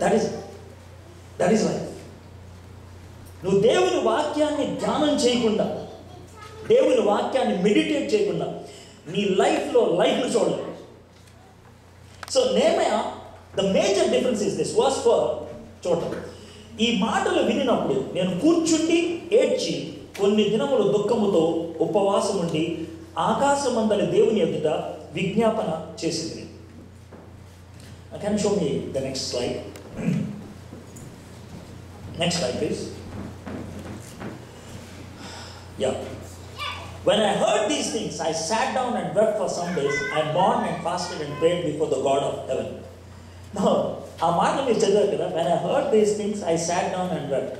That is life. నువ్వు దేవుని వాక్యాన్ని ధ్యానం చేయకుండా, దేవుని వాక్యాన్ని మెడిటేట్ చేయకుండా నీ లైఫ్లో లైఫ్ను చూడలేదు. సో నేమయా, the major difference is this. Verse 4 చూడండి. ఈ మాటలు వినినప్పుడు నేను కూర్చుండి ఏడ్చి కొన్ని దినములు దుఃఖముతో ఉపవాసం ఉండి ఆకాశమందలి దేవుని ఎదుట విజ్ఞాపన చేసింది. Can show me the next slide. Next slide please. Yeah. When I heard these things, I sat down and wept for some days. I mourned and fasted and prayed before the God of heaven. Now, ఆ మాటలు మీరు చదివారు కదా. When I heard these things, I sat down and wept.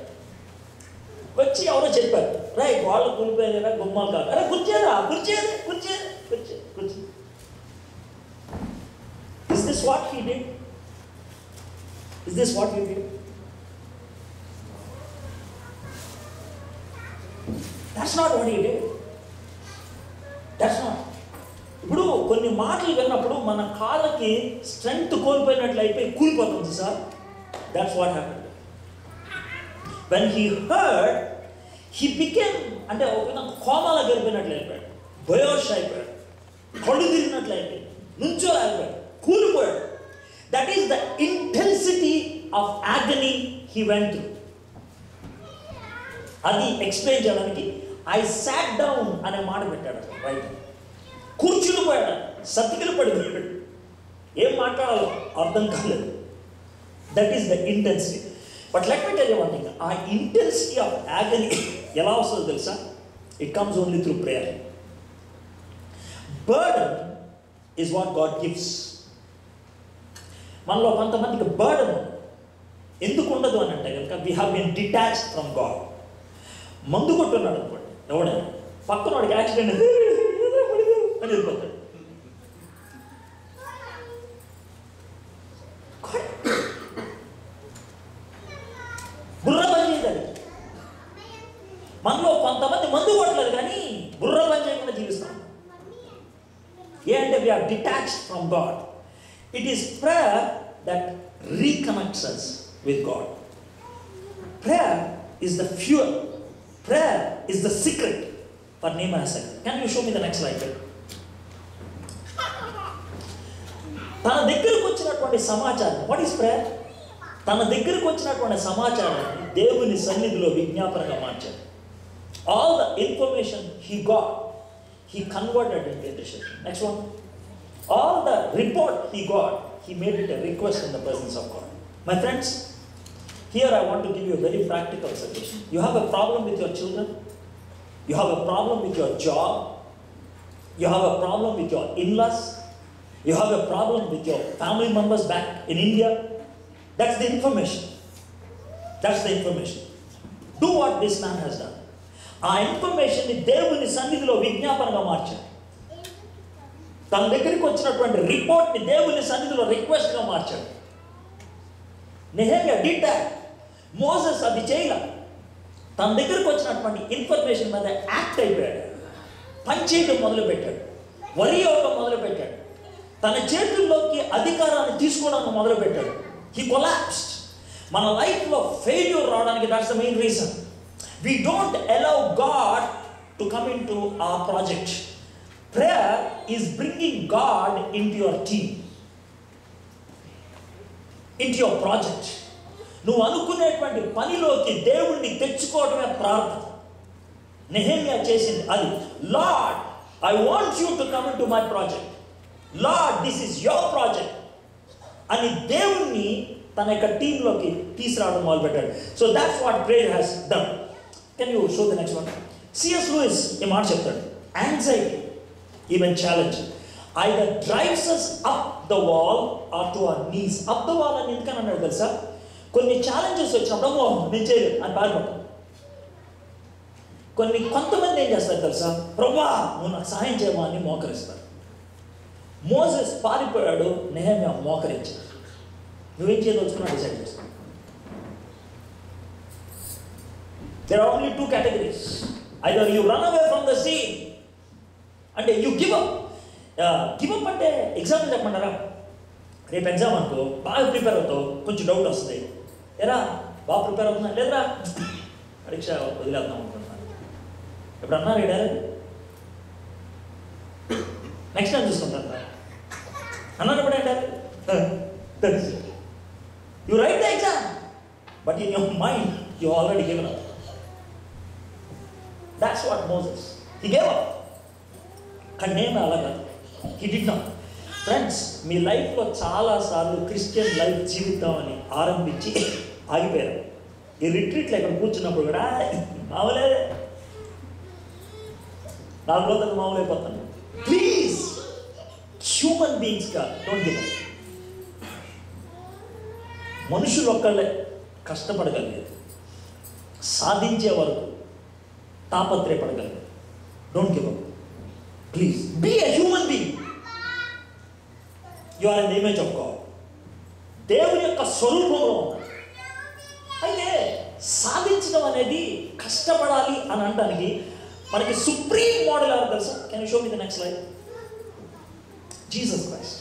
వచ్చి ఎవరో చెప్పారు, right, వాళ్ళు కూలిపోయారా, గుమ్మాలు కాదు, అరే కూర్చేదా, కూర్చేది కూర్చేది కూర్చేది కూర్చే. Is this what he did? Is this what he did? That's not what he did. That's not. ఇప్పుడు కొన్ని మాటలు విన్నప్పుడు మన కాళ్ళకి స్ట్రెంగ్త్ కోల్పోయినట్లు అయిపోయి కూలిపోతుంది sir. That's what happened. When he heard, he became, అంటే ఒక కోమాలో గెలిపినట్లు అయిపోయాడు, బయోష్ అయిపోయాడు, కళ్ళు తిరిగినట్లు అయిపోయాడు, నుంచో అయిపోయాడు, కూలిపోయాడు. That is the intensity of agony he went through. అది ఎక్స్ప్లెయిన్ చేయడానికి ఐ సాట్ డౌన్ అనే మాట పెట్టాడు. రైట్, కూర్చుని పోయాడు, సతికిలు పడిపోయాడు, ఏం మాట్లాడాలో అర్థం కాలేదు. That is the intensity. But let me tell you one thing. ఆ ఇంటెన్సిటీ ఆఫ్ యాగనీ ఎలా వస్తుందో తెలుసా? It comes only through prayer. Burden is what God gives. మనలో కొంతమందికి బర్డన్ ఎందుకు ఉండదు అని అంటే కనుక we have been detached from God. మందు కొట్టున్నాడు అనుకోండి, ఎవడైనా పక్కన వాడికి యాక్సిడెంట్ అని వెళ్ళిపోతాడు. బుర్ర పని చేయదు. మనలో కొంతమంది మందు కొట్టలేదు కానీ బుర్ర పని చేయకుండా జీవిస్తాం. ఏ అంటే we are detached from God. It is prayer that reconnects us with God. Prayer is the fuel. Prayer is the secret for Nehemiah. Can you show me the next slide? తన దగ్గరకు వచ్చినటువంటి సమాచారం, వాట్ ఈస్ ప్రేయర్? తన దగ్గరకు వచ్చినటువంటి సమాచారాన్ని దేవుని సన్నిధిలో విజ్ఞాపనగా మార్చాడు. All the information he got, he converted into intercession. Next one. All the report he got, he made it a request in the presence of God. My friends, here I want to give you a very practical suggestion. You have a problem with your children, you have a problem with your job, you have a problem with your in-laws, you have a problem with your family members back in India. That's the information. That's the information. Do what this man has done. ఆ information ని దేవుని సన్నిధిలో విజ్ఞాపనగా మార్చాడు. తన దగ్గరికి వచ్చినటువంటి report ని దేవుని సన్నిధిలో రిక్వెస్ట్ గా మార్చాడు. Nehemiah did that. మోసెస్ అది చేయలే. తన దగ్గరికి వచ్చినటువంటి ఇన్ఫర్మేషన్ మీద యాక్ట్ అయిపోయాడు, పని చేయడం మొదలు పెట్టాడు, వరి అవ్వడం మొదలు పెట్టాడు, తన చేతుల్లోకి అధికారాన్ని తీసుకోవడానికి మొదలు పెట్టాడు. He collapsed. మన లైఫ్లో ఫెయిల్యూర్ రావడానికి that's the main reason. We don't allow God to come into our project. Prayer is bringing God into your team, into your project. నువ్వు అనుకునేటువంటి పనిలోకి దేవుణ్ణి తెచ్చుకోవడమే ప్రార్థన. నెహెమ్యా చేసింది అది. Lord, I want you to come into my project. Lord, this is your project అని దేవుణ్ణి తన యొక్క టీంలోకి తీసుకురావడం మొదలుపెట్టాడు. So that's what prayer has done. Can you show the next one? CS Lewis ఈ మాట చెప్తాడు. Anxiety, even challenge, either drives us up the wall or to our knees. Up the wall అని ఎందుకని అన్నాడు తెలుసా? కొన్ని ఛాలెంజెస్ వచ్చినప్పుడు నేను చేయలేదు అని బాధపడతాను. కొంతమంది ఏం చేస్తారు తెలుసా? ప్రభువా నువ్వు నాకు సహాయం చేయమా అని మోకరిస్తారు. మోసెస్ పారిపోయాడు, నెహెమ్యా మోకరించాడు. నువ్వేం చేయదలుచుకున్నా డిసైడ్ చేస్తావు. There are only two categories. Either you run away from the scene అంటే you give up. Give up అంటే ఎగ్జాంపుల్ చెప్పమంటారా? రేపు ఎగ్జామ్ అనుకో, బాగా ప్రిపేర్ అవుతావు, కొంచెం డౌట్ వస్తుంది. ఎరా బాగా ప్రిపేర్ అవుతున్నా, లేదురా పరీక్ష వదిలేద్దాం అనుకుంటున్నాను. ఇప్పుడు అన్నారు డైరెక్ట్, నెక్స్ట్ టైం చూసుకుంటారు అన్నారు. ఇప్పుడు direct you right the exam, but in your mind you already given up. That's what Moses, he gave up. కానీ నేను అలా కాదు, హి డిడ్ నాట్. ఫ్రెండ్స్, మీ లైఫ్లో చాలాసార్లు క్రిస్టియన్ లైఫ్ జీవిద్దామని ఆరంభించి ఆగిపోయారు. ఈ రిట్రీట్లో ఇక్కడ కూర్చున్నప్పుడు కూడా మామూలే, నా గ్రోత్ మామూలైపోతాను. ప్లీజ్, హ్యూమన్ బీయింగ్స్గా డోంట్ గివ్ అప్. మనుషులు ఒక్కళ్ళే కష్టపడగలిగేది, సాధించే వరకు తాపత్రయపడగలిగేది. Don't give up. Please be a human being. You are in the image of God. దేవుని యొక్క స్వరూపంలో ఉన్నాడు. అయితే సాధించడం అనేది కష్టపడాలి అని అనడానికి మనకి సుప్రీం మోడల్ ఎవరు తెలుసా? Can you show me the next slide? Jesus Christ.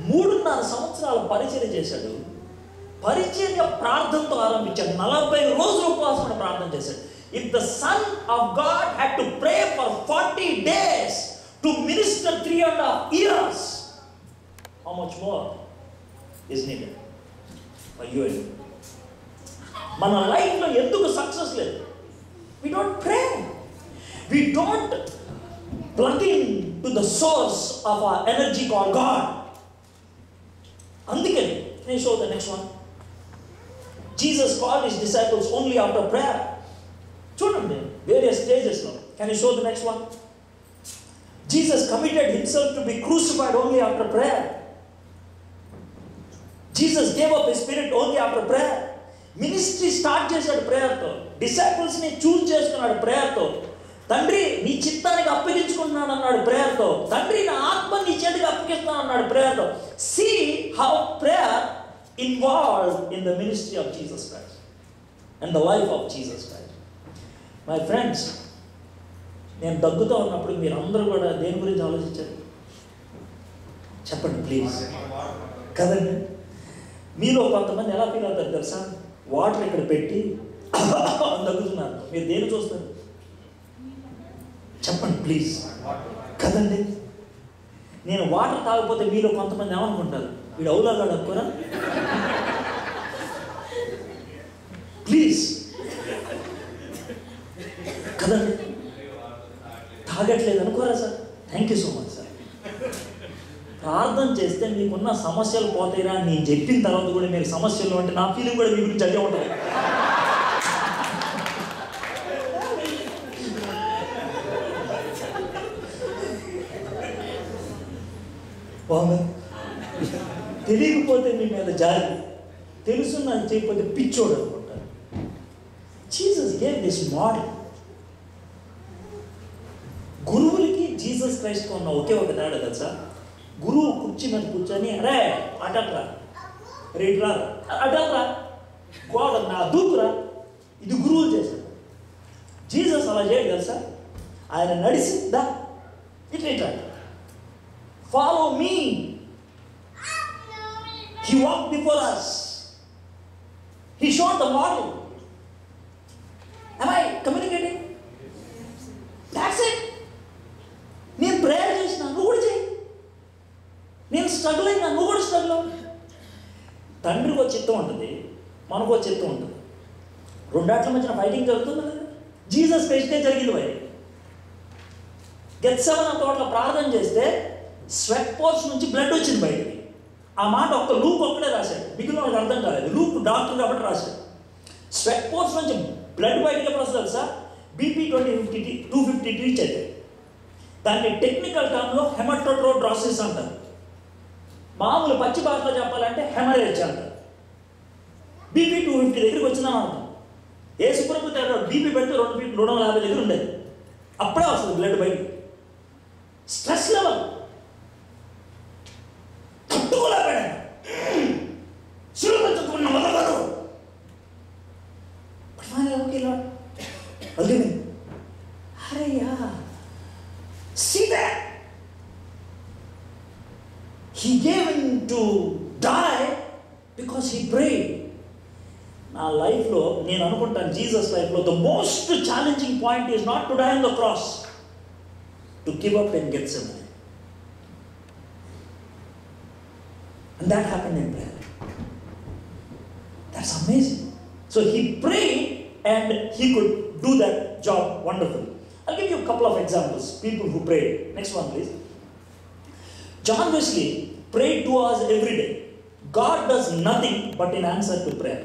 3.5 సంవత్సరాలు పరిచర్య చేశాడు. పరిచర్య ప్రార్థనతో ఆరంభించాడు. 40 రోజులు ఉపవాసం ప్రార్థన చేశాడు. If the son of God had to pray for 40 days to minister 3.5 years, how much more is needed for you and me? మన లైఫ్లో ఎందుకు సక్సెస్ లేదు? We don't pray. We don't plug in to the source of our energy called God. అందుకని నేను show the next one. Jesus called his disciples only after prayer. చూడండి various stages లో. Can you show the next one? Jesus committed himself to be crucified only after prayer. Jesus gave up his spirit only after prayer. Ministry start చేశాడు ప్రేయర్తో. డిసైపుల్స్ని choose చేసుకున్నాడు ప్రేయర్తో. తండ్రి నీ చిత్తానికి అప్పగించుకుంటున్నాను అన్నాడు ప్రేయర్తో. తండ్రి నా ఆత్మ నీ చేతికి అప్పగిస్తున్నాను అన్నాడు ప్రేయర్తో. See how prayer involved in the ministry of Jesus Christ and the life of Jesus Christ. My friends, నేను దగ్గుతూ ఉన్నప్పుడు మీరు అందరూ కూడా దేని గురించి ఆలోచించారు? చెప్పండి ప్లీజ్. కదండి, మీలో కొంతమంది ఎలా ఫీల్ అవుతారు తెలుసా? వాటర్ ఇక్కడ పెట్టి దగ్గుతున్నారు. మీరు దేని చూస్తారు? చెప్పండి ప్లీజ్. కదండి, నేను వాటర్ తాగకపోతే మీలో కొంతమంది ఏమనుకుంటారు? వీడు అవులాగాడు అనుకోరా? ప్లీజ్ కదండి, తాగట్లేదు అనుకోరా sir? Thank you so much sir. ప్రార్థన చేస్తే మీకున్న సమస్యలు పోతాయిరా అని నేను చెప్పిన తర్వాత కూడా మీరు సమస్యలు అంటే నా ఫీలింగ్ కూడా మీ గురించి అదే ఉంటుంది. తెలియకపోతే మీ మీద జారి, తెలుసున్నది చేయకపోతే పిచ్చోడు అనుకుంటారు. Jesus gave this model. గురువులకి జీసస్ క్రైస్ట్ ఉన్న ఒకే ఒక తేడా తెలుసా? గురువు కుర్చీ మీద కూర్చొని అరే అటట్రా, రేట్రా, అటట్రా, గోడ నా దూకురా, ఇది గురువులు చేశారు. జీసస్ అలా చేయడు తెలుసా? ఆయన నడిచి దా ఇట్లా follow me. He walk before us. He showed the model. Am I communicating? That's it. నేను ప్రేయర్ చేసిన నువ్వు కూడా చేయి. నేను స్ట్రగుల్ అయినా నువ్వు కూడా స్ట్రగుల్. తండ్రికి ఒక చిత్తం ఉంటుంది, మనకు ఒక చిత్తం ఉంటుంది. రెండాట్ల మధ్యన ఫైటింగ్ జరుగుతుంది కదా. జీసస్ క్రైస్టే జరిగింది బయట. గెత్సెమనే తోటలో ప్రార్థన చేస్తే స్వెట్ పోర్స్ నుంచి బ్లడ్ వచ్చింది బయటికి. ఆ మాట ఒక్క లూక్ ఒక్కడే రాశాడు, మిగిలిన వాళ్ళకి అర్థం కాలేదు. లూక్ డాక్టర్ కాబట్టి రాశాడు. స్వెట్ పోర్స్ నుంచి బ్లడ్ బయటికి ఎప్పుడు వస్తుంది సార్? బీపీ 250 రీచ్ అయితే దాన్ని టెక్నికల్ టర్మ్లో హెమటోట్రోడ్రాసిస్ అంటారు. మామూలు పచ్చి భాషలో చెప్పాలంటే హెమరేజ్ అంటారు. బీపీ 250 దగ్గరికి వచ్చిందని అర్థం. ఏ సుప్రభు బీపీ పెడితే 250 దగ్గర ఉండేది. అప్పుడే వస్తుంది బ్లడ్ బయటికి. స్ట్రెస్ లెవెల్ తట్టుకోలేకపోయాడు. సులభంచుకున్న మొదలు అరేయా, see that he because he prayed. నా లైఫ్లో నేను అనుకుంటాను, జీసస్ లైఫ్లో the most challenging point is not to die on the cross, to give up and get some. And that happened in prayer. That's amazing. So he prayed and he could do that job wonderfully. I'll give you a couple of examples, people who prayed. Next one, please. John Wesley prayed 2 hours every day. God does nothing but in answer to prayer.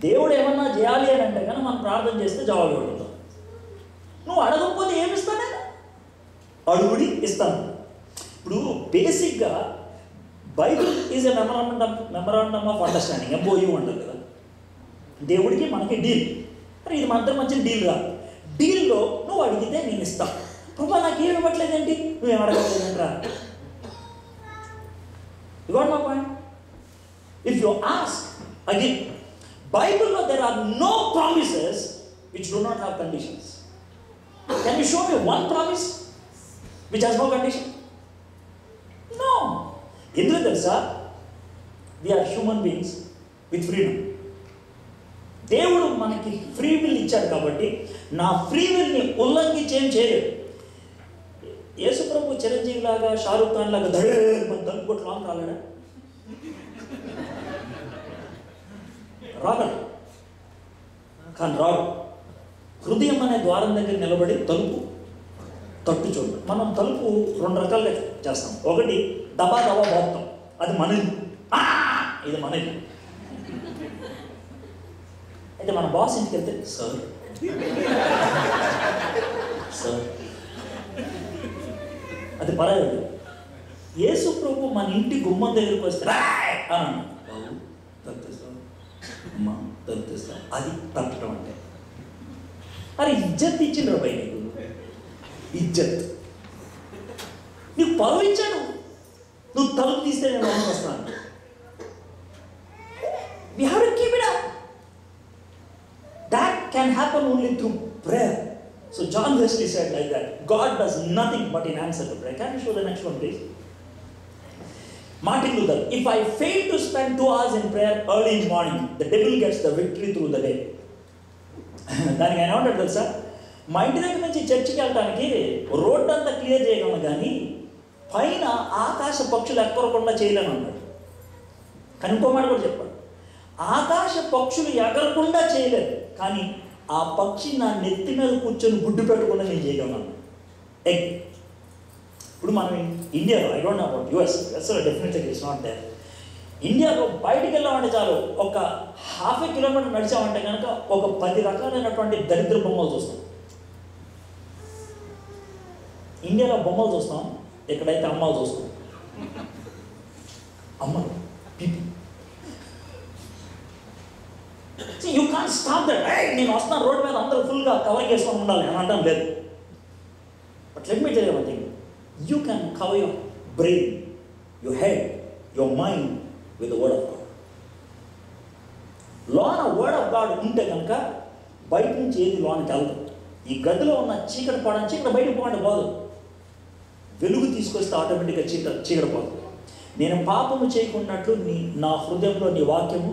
దేవుడు ఏమన్నా చేయాలి అని అంటే కానీ మనం ప్రార్థన చేస్తే జవాబు ఇవ్వడం. నువ్వు అడగకపోతే ఏమి ఇస్తానే? అడుగుడి ఇస్తాను. ఇప్పుడు బేసిక్గా Bible is a memorandum of understanding, MOU అంటారు కదా. దేవుడికి మనకి డీల్. మరి ఇది మన మంచి డీల్ కాదు. డీల్లో నువ్వు అడిగితే నేను ఇస్తాను. ప్రభా నాకేం ఇవ్వట్లేదేంటి, నువ్వేం అడగట్లేదంటరా. You got my point? If you ask again, బైబిల్లో there are no promises which do not have conditions. Can you show me one promise which has no condition? No. ఎందుకు తెలుసా? We are human beings with freedom. దేవుడు మనకి free will ఇచ్చాడు కాబట్టి నా free విల్ని ఉల్లంఘించి ఏం చేయలేదు. యేసుప్రభు చిరంజీవి లాగా, షారూఖ్ ఖాన్ లాగా దలుపుకొట్లు లాగా రాలేడా? రాగలడు కానీ రాడు. హృదయం అనే ద్వారం దగ్గర నిలబడి తలుపు తట్టు చూడు. మనం తలుపు 2 రకాలుగా చేస్తాం. ఒకటి దబా దబా బాగుతాం, అది మనది, ఇది మనది. అయితే మన బాస్ ఇంటికి వెళ్తే సార్ సార్ అది పర్వాలేదు. యేసు ప్రభు మన ఇంటి గుమ్మం దగ్గరికి వస్తే బాబు తప్పిస్తాం, అమ్మా తప్పిస్తాం, అది తప్పటం అంటే. అరే ఇజ్జత్ ఇచ్చిండ్రు పై నీకు, ఇజ్జత్ నీకు పరువు ఇచ్చాను. నువ్వు తలుపు తీస్తే నేను లోపలికి వస్తాను. We have to keep it up. That can happen only through prayer. So John Wesley said like that, God does nothing but in answer to prayer. Can you show the next one, please? Martin Luther, if I fail to spend 2 hours in prayer early in morning, the devil gets the victory through the day. దానికి ఆయన ఏమంటాడు తెలుసా? మా ఇంటి దగ్గర నుంచి చర్చికి వెళ్ళడానికి రోడ్డు అంతా క్లియర్ చేయగలను కానీ పైన ఆకాశ పక్షులు ఎక్కరకుండా చేయలేను అన్నాడు. కానీ ఇంకో మాట కూడా చెప్పాడు, ఆకాశ పక్షులు ఎగరకుండా చేయలేదు కానీ ఆ పక్షి నా నెత్తి మీద కూర్చొని గుడ్డు పెట్టకుండా నేను చేయగలను. ఇప్పుడు మనం ఇండియాలో, ఐ డోంట్ నో అబౌట్ యుఎస్లో డెఫినెట్లీ ఇట్స్ నాట్ దేర్. ఇండియాలో బయటికి వెళ్ళామంటే చాలు, ఒక 1/2 కిలోమీటర్ నడిచామంటే కనుక ఒక 10 రకాలైనటువంటి దరిద్ర బొమ్మలు చూస్తాం. ఇండియాలో బొమ్మలు చూస్తాం, ఎక్కడైతే అమ్మాలు చూస్తాం. అమ్మలు people. You can stop that. నేను వస్తున్నాను రోడ్డు మీద అందరూ ఫుల్గా కవర్ చేసుకొని ఉండాలి అని అంటాం లేదు. But let me tell you one thing, you can cover your brain, your head, your mind with the word of God. లోన వర్డ్ ఆఫ్ గాడ్ ఉంటే కనుక బయట నుంచి ఏది లోనికి వెళ్తాం. ఈ గదిలో ఉన్న చీకటి పోవడం, చీకటి బయటకు పోవడం పోదు. వెలుగు తీసుకొస్తే ఆటోమేటిక్గా చీకటి పోదు. నేను పాపము చేయకున్నట్లు నా హృదయంలో నీ వాక్యము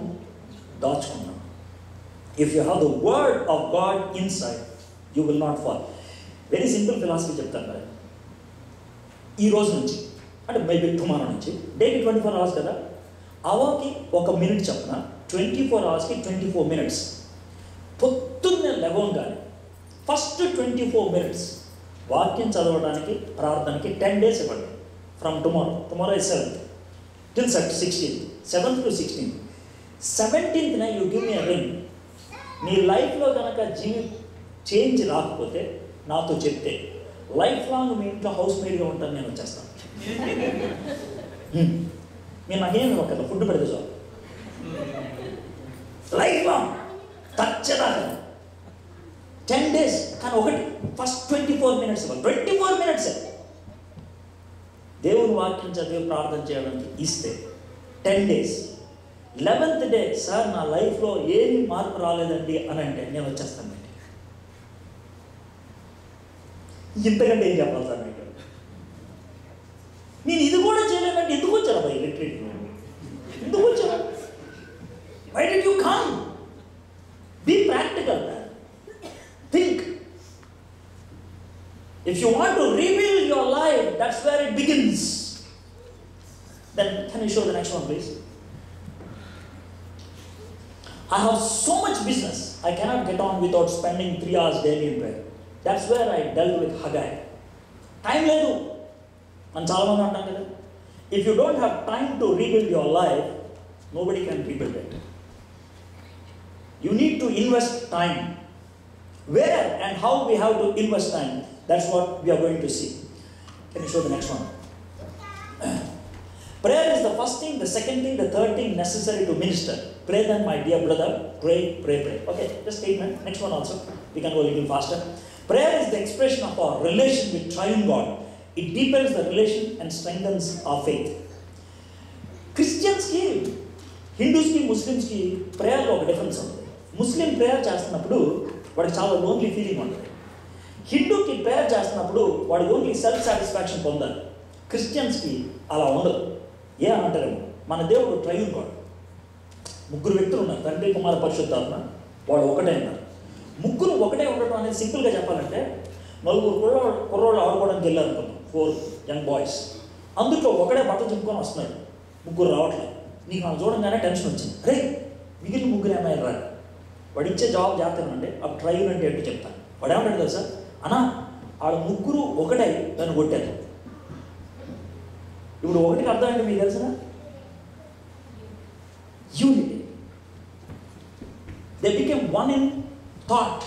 దాచుకున్నాను. If you have the word of God inside, you will not fall. Very simple philosophy చెప్తాను కదా. ఈ రోజు నుంచి అంటే మేబీ టుమారో నుంచి డైలీ 24 hours కదా, అవర్కి 1 minute చెప్పిన 24 hours 24 minutes. పొద్దున్నే లేవగానే ఫస్ట్ 24 minutes వాక్యం చదవడానికి, ప్రార్థనకి 10 days ఇవ్వండి. From tomorrow is 7th till 16th, 7th to 16th. 17th you give me a ring. నీ లైఫ్లో కనుక చేంజ్ రాకపోతే నాతో చెప్తే లైఫ్ లాంగ్ మీ ఇంట్లో హౌస్ మేడ్గా ఉంటాను, నేను వచ్చేస్తాను. నేను నాకేం ఒక ఫుడ్ పెడితే చాలు. లైఫ్ లాంగ్ తచ్చదాకా 10 days. కానీ ఒకటి ఫస్ట్ 24 minutes 24 minutes దేవుని వాక్యం చదివి ప్రార్థన చేయడానికి ఇస్తే 10 days. 11th day సార్ నా లైఫ్లో ఏమీ మార్పు రాలేదండి అని అంటే నేను వచ్చేస్తాను. ఇంతకంటే ఏం చెప్పాలి సార్ మీకు? నేను ఇది కూడా చేయలేదంటే ఎందుకు వచ్చాను అబ్బాయి రిట్రీట్? ఎందుకు వచ్చాను? Why did you come? Be practical, man. Think. If you want to rebuild your life, that's where it begins. Then can you show the next one, please? I have so much business, I cannot get on without spending 3 hours daily in prayer. That's where I dealt with Haggai. Time ledu. Man chaala mandi antam kada. If you don't have time to rebuild your life, nobody can rebuild it. You need to invest time. Where and how we have to invest time, that's what we are going to see. Can you show the next one? Prayer is the first thing, the second thing, the third thing necessary to minister. Pray then, my dear brother. Pray, pray, pray. Okay, just statement. Next one also. We can go a little faster. Prayer is the expression of our relation with Triune God. It deepens the relation and strengthens our faith. Christians ki, Hindus ki, Muslims ki prayer lo oka difference undi. Muslim prayer చేస్తున్నప్పుడు వాడికి చాలా lonely feeling ఉంటుంది. హిందూకి prayer చేస్తున్నప్పుడు వాడు only self satisfaction పొందాలి. క్రిస్టియన్స్కి అలా ఉండదు. ఏ అంటారేమో, మన దేవుడు ట్రైయూన్ గాడ్. 3 వ్యక్తులు ఉన్నారు, తండ్రి కుమార పరిశుద్ధాత్మ, వాడు ఒకటే ఉన్నారు. ముగ్గురు ఒకటే ఉండటం అనేది సింపుల్గా చెప్పాలంటే, 4 కుర్రోళ్ళు ఆడుకోవడానికి వెళ్ళారు అనుకున్నాం, 4 యంగ్ బాయ్స్. అందులో ఒకడే బట్టలు చింపుకొని వస్తున్నాడు, 3 రావట్లేదు. నీకు మనం చూడంగానే టెన్షన్ వచ్చింది. అరే మిగిలిన 3 ఏమైనా రా. వాడు ఇచ్చే జవాబు చేస్తానంటే అప్పుడు ట్రైయూన్ అంటే ఏంటో చెప్తాను. వాడు ఏమంటాడు తెలుసా, అన్నా ఆడ 3 ఒకటే దాన్ని కొట్టారు. ఇప్పుడు ఒకటికి అర్థం ఏంటి మీకు తెలుసునా? Unity. They became one in thought,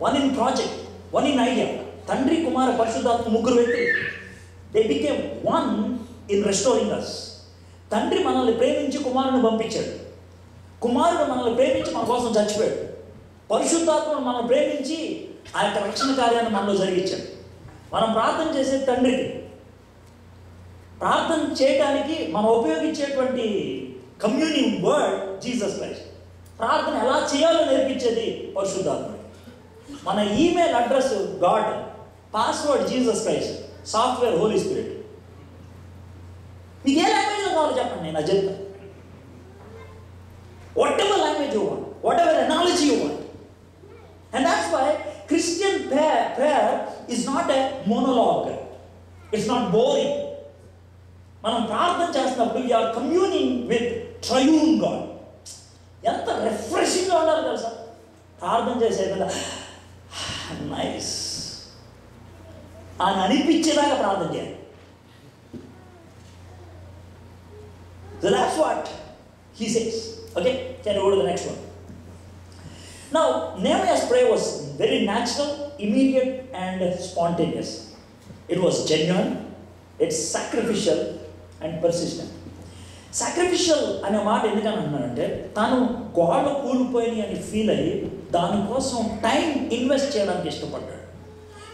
one in project, one in idea. తండ్రి కుమార పరిశుద్ధాత్మ 3 వ్యక్తులు. They became one in restoring us. తండ్రి మనల్ని ప్రేమించి కుమారుని పంపించాడు. కుమారుడు మనల్ని ప్రేమించి మన కోసం చచ్చిపోయాడు. పరిశుద్ధాత్మను మనం ప్రేమించి ఆ యొక్క రక్షణ కార్యాన్ని మనలో జరిగించాడు. మనం ప్రార్థన చేసే తండ్రికి, ప్రార్థన చేయడానికి మనం ఉపయోగించేటువంటి కమ్యూనింగ్ వర్డ్ జీసస్ క్రైస్ట్. ప్రార్థన ఎలా చేయాలో నేర్పించేది పరిశుద్ధాత్మ. మన email address God, password Jesus Christ, software Holy Spirit. మీకు ఏ లాంగ్వేజ్లో కావాలో చెప్పండి, నేను అది చెప్తాను. Whatever language you want, whatever analogy you want. And that's why Christian prayer is not a monologue. It's not boring. మనం ప్రార్థన చేస్తున్నప్పుడు we are communing with Triune God. ఎంత రిఫ్రెషింగ్గా ఉండాలి తెలుసా ప్రార్థన చేసేదా. నైస్ అని అనిపించేలాగా ప్రార్థన చేయాలి. So that's what he says. Okay, can you go to the next one? Now, Nehemiah's prayer was very natural, immediate and spontaneous. It was genuine, it's sacrificial and persistent. Sacrificial అనే మాట ఎందుకని అన్నానంటే, తాను గోడలు కూలిపోయి అని feel అయ్యి దానికోసం time invest చేయడానికి ఇష్టపడ్డాడు.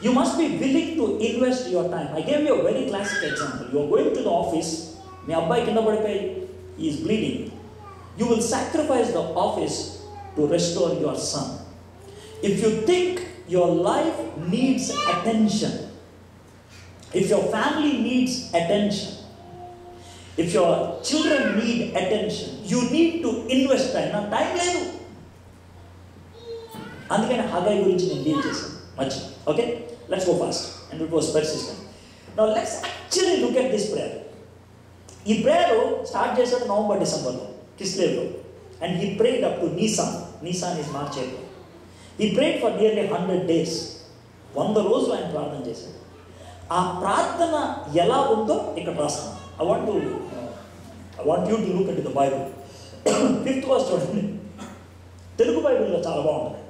You must be willing to invest your time. I gave you a very classic example. You are going to the office, మీ అబ్బాయి కింద పడిపోయి he is bleeding. You will sacrifice the office to restore your son. If you think your life needs attention, if your family needs attention, if your children need attention, you need to invest time. Now time లేదు. అందుకని Haggai గురించి నేను deal చేశాను మధ్య. Okay, let's go fast. And it was persistent. Now let's actually look at this prayer. ఈ prayer start చేశాడు November డిసెంబర్లో కిస్లేవ్లో. And he prayed up to Nisan. Nisan is March April. He prayed for nearly 100 days. 100 రోజులు ఆయన ప్రార్థన చేశాడు. ఆ ప్రార్థన ఎలా ఉందో ఇక్కడ రాస్తాను. I want you to look at the Bible. 5th verse చూడండి. తెలుగు బైబిల్లో చాలా బాగుంటుంది.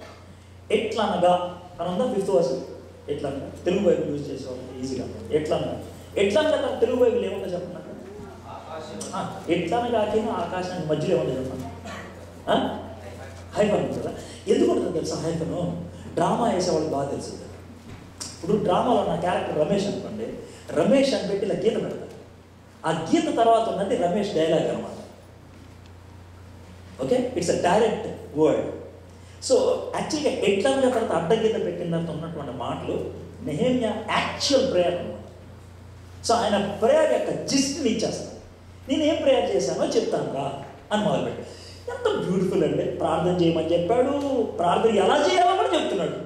ఎట్లనగా అని ఉందా 5th verse. ఎట్లనగా తెలుగు బైబిల్ యూజ్ చేసేవాళ్ళు ఈజీగా. ఎట్లనగా తెలుగు బైబిల్ ఏముందో చెప్పండి. ఎట్లనగా ఆకాశానికి మధ్యలో ఏముందో చెప్పండి. హైఫన్ కదా. ఎందుకు ఉంటుంది తెలుసా హైఫను? డ్రామా వేసేవాళ్ళు బాగా తెలుసు. ఇప్పుడు డ్రామాలో నా క్యారెక్టర్ రమేష్ అనుకోండి, రమేష్ అని పెట్టి ఇలా గీత పెడతారు. ఆ గీత తర్వాత ఉన్నది రమేష్ డైలాగ్ అనమాట. Okay, it's a direct word. So యాక్చువల్గా ఎట్లనగా తర్వాత అడ్డగీత పెట్టిన తర్వాత ఉన్నటువంటి మాటలు నెహెమ్యా యాక్చువల్ ప్రేయర్ అనమాట. సో ఆయన ప్రేయర్ యొక్క జిస్ట్ని ఇచ్చేస్తాను. నేను ఏం ప్రేయర్ చేశానో చెప్తాను రా అని మొదలుపెట్టి. ఎంత బ్యూటిఫుల్ అండి. ప్రార్థన చేయమని చెప్పాడు, ప్రార్థన ఎలా చేయాలో కూడా చెప్తున్నాడు.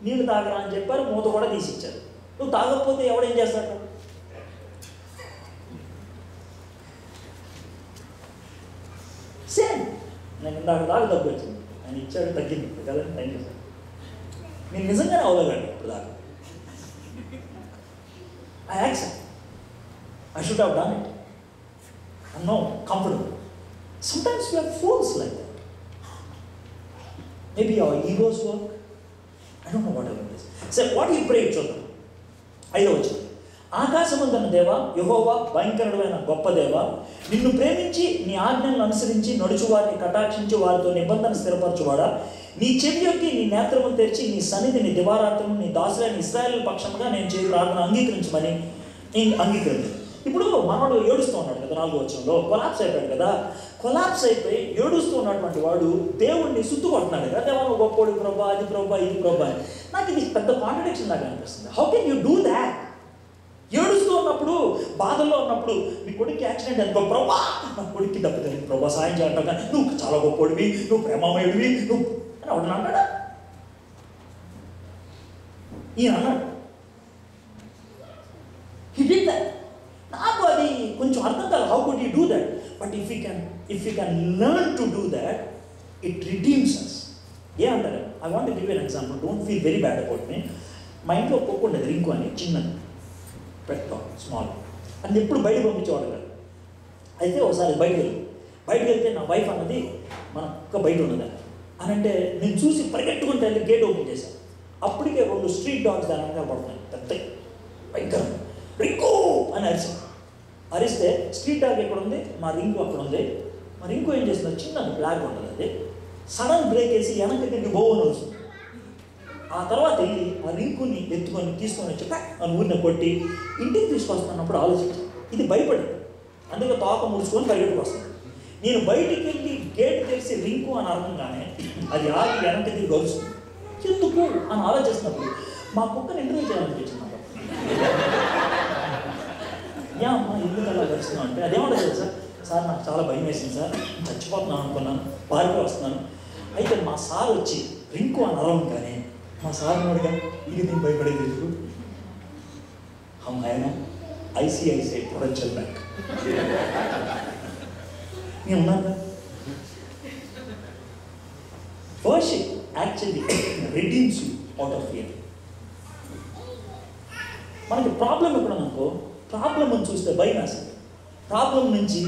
నీళ్ళు తాగరా అని చెప్పారు, మూత కూడా తీసిచ్చారు. నువ్వు తాగకపోతే ఎవడేం చేస్తాడు? సేమ్ నేను ఇందాక దాకా దగ్గు వచ్చింది, ఆయన ఇచ్చాడు, తగ్గింది కదా, థ్యాంక్ యూ సార్. నేను నిజంగానే అవలేదండి ఇప్పుడు దాకా. I accept. I should have done it. I'm not comfortable. Sometimes we are fools like that. Maybe our egos work. I don't know whatever it is. So what he prayed చూద్దాం. 5వ వచనం. ఆకాశమందున్న దేవా యెహోవా, భయంకరుడైన గొప్ప దేవా, నిన్ను ప్రేమించి నీ ఆజ్ఞలను అనుసరించి నడుచు వారిని కటాక్షించి వారితో నిబంధన స్థిరపరచువాడా, నీ చెవి యొక్కి నీ నేత్రములు తెరిచి నీ సన్నిధిని దివారాత్రము నీ దాసులైన ఇశ్రాయేలు పక్షంగా నేను చేయ ప్రార్థన అంగీకరించమని అంగీకరించు. ఇప్పుడు మనవాడు ఏడుస్తూ ఉన్నాడు కదా, 4వ వచనంలో కొలాప్స్ అయిపోయాడు కదా. కొలాప్స్ అయిపోయి ఏడుస్తూ ఉన్నటువంటి వాడు దేవుడిని సుత్తుకొంటున్నాడు కదా, దేవా నువ్వు గొప్పోడు ప్రభా, అది ప్రభా, ఇది ప్రభా. నాకు ఇది పెద్ద కాంట్రడిక్షన్ లాగా అనిపిస్తుంది. How can you do that? ఏడుస్తూ ఉన్నప్పుడు, బాధల్లో ఉన్నప్పుడు, మీ కొడుకు యాక్సిడెంట్ అనుకో, ప్రభా నా కొడుక్కి దెబ్బ తెలియదు ప్రభా సాయం చేయటం, కానీ నువ్వు చాలా గొప్పోడివి, నువ్వు ప్రేమమయుడివి, నువ్వు అని అవన్నీ అన్నాడా? ఈయన అన్నాడు. He did that. నాకు అది కొంచెం అర్థం కాదు. How could you do that? But if you can learn to do that, it redeems us. ఏమంటారు? I want to give an example. Don't feel very bad about me. మా ఇంట్లో కుక్క ఉండేది, రింకు అని, చిన్నది పెట్ డాగ్, స్మాల్. అది ఎప్పుడు బయటకు పంపించేవాడు కాదు. అయితే ఒకసారి బయటకు వెళ్తే నా వైఫ్ అన్నది మన కుక్క బయట ఉన్నది అని అంటే, నేను చూసి పరిగెట్టుకుంటే వెళ్ళి గేట్ ఓపెన్ చేశాను. అప్పటికే 2 స్ట్రీట్ డాగ్స్ దాని వెనకాల పడుతున్నాయి, పెద్ద భయంకరం. రింకు అని అరిస్తే స్ట్రీట్ డాగ్ ఎక్కడ ఉంది, మా రింకు అక్కడ ఉంది. మా రింకు ఏం చేస్తుంది, చిన్నది బ్లాక్ ఉంటుంది, అది సడన్ బ్రేక్ వేసి వెనక్కి తిరిగి బోవని వస్తుంది. ఆ తర్వాత వెళ్ళి ఆ రింకుని తీసుకొని వచ్చి అని ఊరిని కొట్టి ఇంటికి తీసుకొస్తున్నప్పుడు ఆలోచించాను, ఇది భయపడింది, అందుకే తోక ముడుచుకొని పరిగెట్టుకు వస్తుంది. నేను బయటికి వెళ్ళి గేట్ తెరిచి రింకు అని అర్థంగానే అది ఆగి వెనక్కి తిరిగి గడుస్తుంది. ఎందుకు అని ఆలోచిస్తున్నప్పుడు మా కుక్కని ఇంటర్వ్యూ చేయాలనిపించింది నాకు. అమ్మా ఎందుకు అలా గడుస్తున్నావు అంటే అదేమంటుంది సార్ నాకు చాలా భయం వేసింది సార్, చచ్చిపోతున్నాను అనుకున్నాను, పారిపోయి వస్తున్నాను. అయితే మా సార్ వచ్చి రింకు అని అరవం, కానీ మా సార్ అడిగా ఇది నేను భయపడేది ఎందుకు, ఆయన ఐసిఐసిఐ ప్రొడెన్షియల్ బ్యాంక్ నేను ఉన్నాను. Worship actually redeems you out of fear. మనకి ప్రాబ్లం ఎప్పుడనుకో, ప్రాబ్లం చూస్తే భయం వేస్తుంది, ప్రాబ్లం నుంచి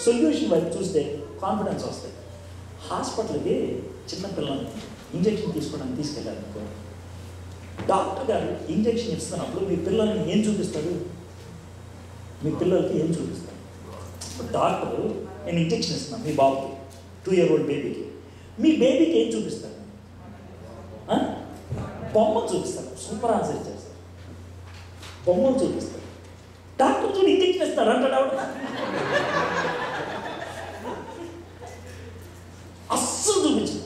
సొల్యూషన్ వైపు చూస్తే కాన్ఫిడెన్స్ వస్తుంది. హాస్పిటల్కి చిన్నపిల్లల్ని ఇంజెక్షన్ తీసుకోవడానికి తీసుకెళ్ళారు అనుకో, డాక్టర్ గారు ఇంజెక్షన్ ఇస్తున్నప్పుడు మీ పిల్లల్ని ఏం చూపిస్తాడు, మీ పిల్లలకి ఏం చూపిస్తాడు? డాక్టరు నేను ఇంజెక్షన్ ఇస్తున్నాను మీ బాబుకి, 2 year old బేబీకి, మీ బేబీకి ఏం చూపిస్తాడు? బొమ్మను చూపిస్తాడు. సూపర్ ఆన్సర్ ఇచ్చేస్తారు, బొమ్మను చూపిస్తాడు. డాక్టర్ చూడు ఇంజెక్షన్ ఇస్తాడు అంటాడు ఆవిడ. అస్సలు చూపించదు.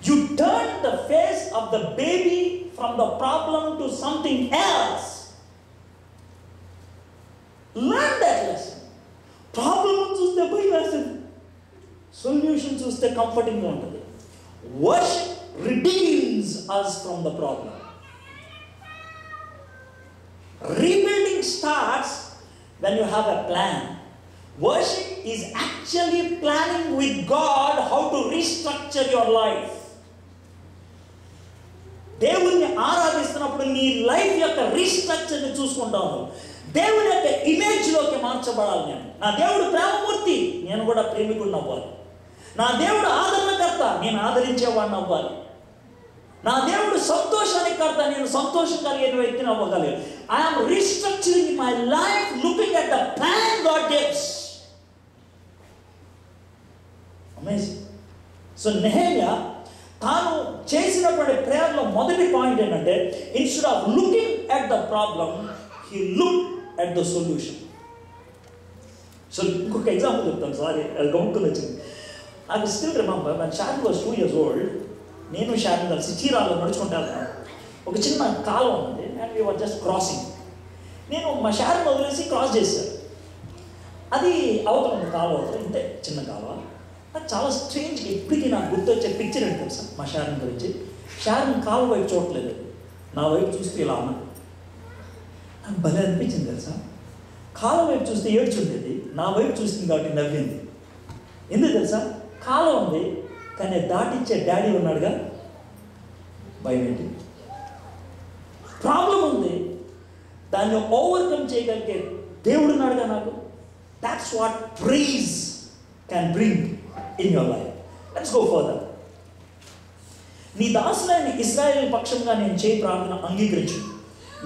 You turn the face of the baby from the problem to something else. Learn that lesson. Problem చూస్తే భయం వేస్తుంది, సొల్యూషన్ చూస్తే కంఫర్టింగ్గా ఉంటుంది. Worship redeems us from the problem. Rebuilding starts when you have a plan. Worship is actually planning with God how to restructure your life. దేవుణ్ణి ఆరాధిస్తున్నప్పుడు నీ life యొక్క రీస్ట్రక్చర్ని చూసుకుంటాను. దేవుని యొక్క ఇమేజ్లోకి మార్చబడాలి. నేను నా దేవుడు ప్రేమమూర్తి, నేను కూడా ప్రేమికుడిని అవ్వాలి. నా దేవుడు ఆదరణకర్త, నేను ఆదరించేవాడిని అవ్వాలి. నా దేవుడు సంతోషానికి కర్త, నేను సంతోషం కలిగిన వ్యక్తిని అవ్వగలిగాను. I'm restructuring my life looking at the plan God gives. Amazing. So Nehemiah తాను చేసినటువంటి ప్రేయర్లో మొదటి పాయింట్ ఏంటంటే, instead of looking at the problem he look at the solution. So ఇంకొక ఎగ్జాంపుల్ చెప్తాను, సారీ అది గౌంకుని వచ్చింది. నాకు still remember when Sharon was 2 years old, నేను షారన్ కలిసి చీరాల్లో నడుచుకుంటాను. ఒక చిన్న కాలువ ఉంది and we were just crossing. నేను మా షారన్ వదిలేసి క్రాస్ చేశాను. అది అవతల ఉంది కాలువ, అవతల ఇంతే చిన్న కాలువ. నాకు చాలా స్ట్రేంజ్గా ఎప్పటికీ నాకు గుర్తొచ్చే పిక్చర్ ఏంటి తెలుసా మా షారన్ గురించి. షారన్ కాలు వైపు చూడట్లేదు, నా వైపు చూస్తే ఇలా అన్నా. నాకు భలే అనిపించింది తెలుసా. కాలం వైపు చూస్తే ఏడ్చుండేది, నా వైపు చూస్తుంది కాబట్టి నవ్వింది. ఎందుకు తెలుసా, కాలం ఉంది కానీ దాటించే డాడీ ఉన్నాడుగా, భయం ఏంటి. ప్రాబ్లం ఉంది, దాన్ని ఓవర్కమ్ చేయగలిగే దేవుడు ఉన్నాడుగా నాకు. That's what praise can bring in your life. Let's go further. నీ దాసులైన ఇశ్రాయేలు పక్షంగా నేను చేయి ప్రార్థన అంగీకరించు.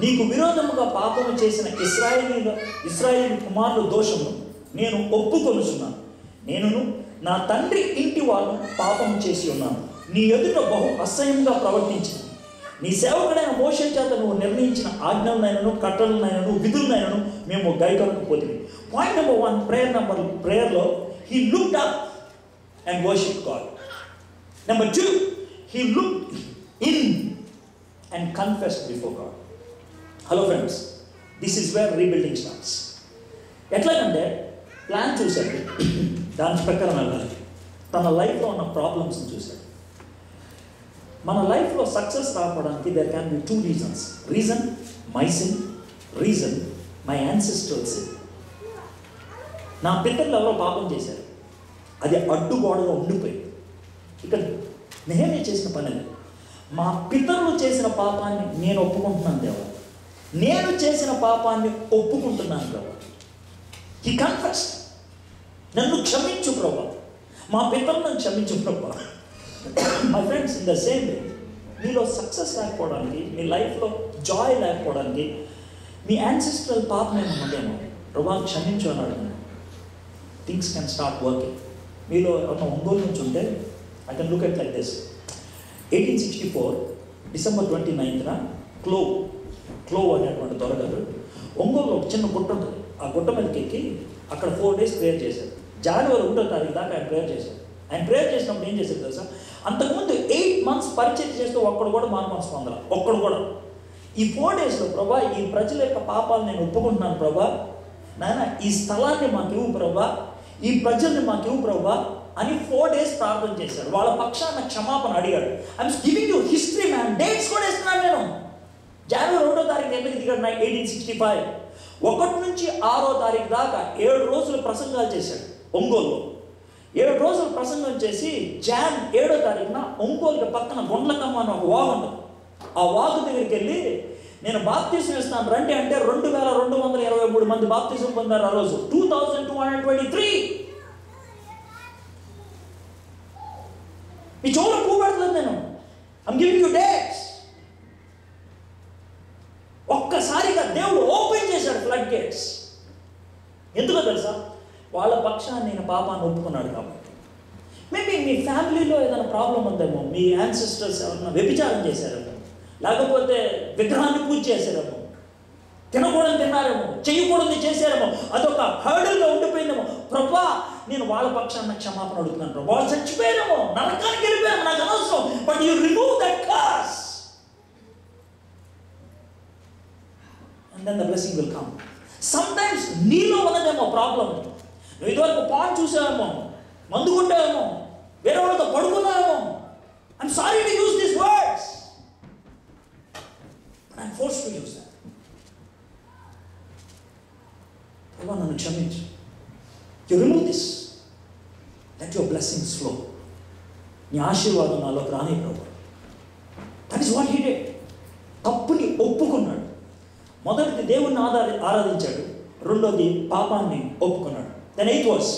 నీకు విరోధముగా పాపము చేసిన ఇశ్రాయేలు కుమారుల దోషమును నేను ఒప్పుకొనుచున్నాను. నేనును నా తండ్రి ఇంటి వాళ్ళు పాపము చేసి ఉన్నాను. నీ ఎదుట బహు అసహ్యంగా ప్రవర్తించింది. నీ సేవకుడైన మోషే చేత నువ్వు నిర్ణయించిన ఆజ్ఞలనైనను కట్టలనైనను విధులనైనను మేము గైకొనకపోతుంది. పాయింట్ నెంబర్ 1 ప్రేయర్లో he looked up and worshiped God. Number 2, he looked in and confessed before God. Hello friends, this is where rebuilding starts. ఎట్లాగంటే ప్లాన్ చూశాడు, దాని ప్రకారం వెళ్ళాలి. తన లైఫ్లో ఉన్న ప్రాబ్లమ్స్ని చూశాడు. మన లైఫ్లో సక్సెస్ రావడానికి there can be 2 reasons. Reason my sin, reason my ancestors sin. నా పితరులు ఎవరో పాపం చేశారు, అది అడ్డుగోడగా ఉండిపోయింది. ఇక్కడ నెహెమ్యా చేసిన పని అది. మా పితరులు చేసిన పాపాన్ని నేను ఒప్పుకుంటున్నాను దేవా, నేను చేసిన పాపాన్ని ఒప్పుకుంటున్నాను ప్రభా. హీ కన్ఫెస్డ్, నన్ను క్షమించు ప్రభా, మా పితరులను క్షమించు ప్రభా. My friends, in the same way మీలో సక్సెస్ లేకపోవడానికి, మీ లైఫ్లో జాయ్ లేకపోవడానికి మీ యాన్సిస్ట్రల్ పాపం ఏమన్నదేమో ప్రభా క్షమించు అని అడగండి. Things can start working. మీలో ఎవరైనా ఒంగోలు నుంచి ఉంటే I can look at like this. 1864 December 29న క్లోవ్ అనేటువంటి దొరగారు ఒంగోలులో ఒక చిన్న గుట్ట ఉంటుంది. ఆ గుట్ట మీదకి ఎక్కి అక్కడ 4 days ప్రేయర్ చేశారు. జనవరి 1వ తారీఖు దాకా ఆయన ప్రేయర్ చేశారు. ఆయన ప్రేయర్ చేసినప్పుడు ఏం చేశారు తెలుసా, అంతకుముందు 8 months పరిచయం చేస్తూ ఒక్కడు కూడా మానమనసు పొందాలి, ఒక్కడు కూడా. ఈ 4 daysలో ప్రభా ఈ ప్రజల యొక్క పాపాలు నేను ఒప్పుకుంటున్నాను ప్రభా, నాయన ఈ స్థలాన్ని మాకు ఇవ్వు ప్రభా, ఈ ప్రజల్ని మాకు ఇవ్వు ప్రభా అని 4 days ప్రార్థన చేశాడు. వాళ్ళ పక్షాన క్షమాపణ అడిగాడు. I'm giving you history man, dates కూడా ఇస్తున్నాను నేను. జనవరి 1వ తారీఖు ఎందుకు దిగాడు? 1865 1 నుంచి 6వ తారీఖు దాకా 7 రోజులు ప్రసంగాలు చేశాడు ఒంగోలులో. 7 రోజులు ప్రసంగం చేసి జాన్ 7వ తారీఖున ఒంగోలుకి పక్కన గుండ్లకమ్మ అని ఒక వాగు ఉంటుంది. ఆ వాగు దగ్గరికి వెళ్ళి నేను బాప్తిసం ఇస్తాను రండి అంటే 2223 మంది బాప్తిసం పొందారు ఆ రోజు. 2223. మీ చోట కూపెడుతుంది నేను. I'm giving you dates. ఒక్కసారిగా దేవుడు ఓపెన్ చేశాడు ఫ్లడ్ గేట్స్. ఎందుకో తెలుసా, వాళ్ళ పక్షాన్ని నేను పాపాన్ని ఒప్పుకున్నాడు కాబట్టి. మేబీ మీ ఫ్యామిలీలో ఏదైనా ప్రాబ్లం ఉందేమో, మీ యాన్సిస్టర్స్ ఎవరైనా వ్యభిచారం చేశారేమో, లేకపోతే విగ్రహాన్ని పూజ చేశారేమో, తినకూడదు తిన్నారేమో, చేయకూడదు చేశారేమో, అదొక హర్డల్గా ఉండిపోయిందేమో. ప్రభా నేను వాళ్ళ పక్షాన్ని క్షమాపణ అడుగుతున్నాను ప్రభా, వాళ్ళు చచ్చిపోయారేమో, నరకానికి వెళ్ళిపోయాము, నాకు అనవసరం, but you remove that curse and then the blessing will come. Sometimes నీలో ఉన్నదేమో ప్రాబ్లం. నువ్వు ఇదివరకు పాన్ చూసావేమో, మందు కొట్టావేమో, వేరే వాళ్ళతో పడుకున్నావేమో. I'm sorry to use this words, but I'm forced to use that. ప్రభా నన్ను క్షమించు. You remove this, let your blessings flow. నీ ఆశీర్వాదం నాలోకి రాని ప్రభా. That is what he did. తప్పుని ఒప్పుకున్నాడు. మొదటిది దేవుణ్ణి ఆరాధించాడు, రెండోది పాపాన్ని ఒప్పుకున్నాడు. దెన్ 8th verse,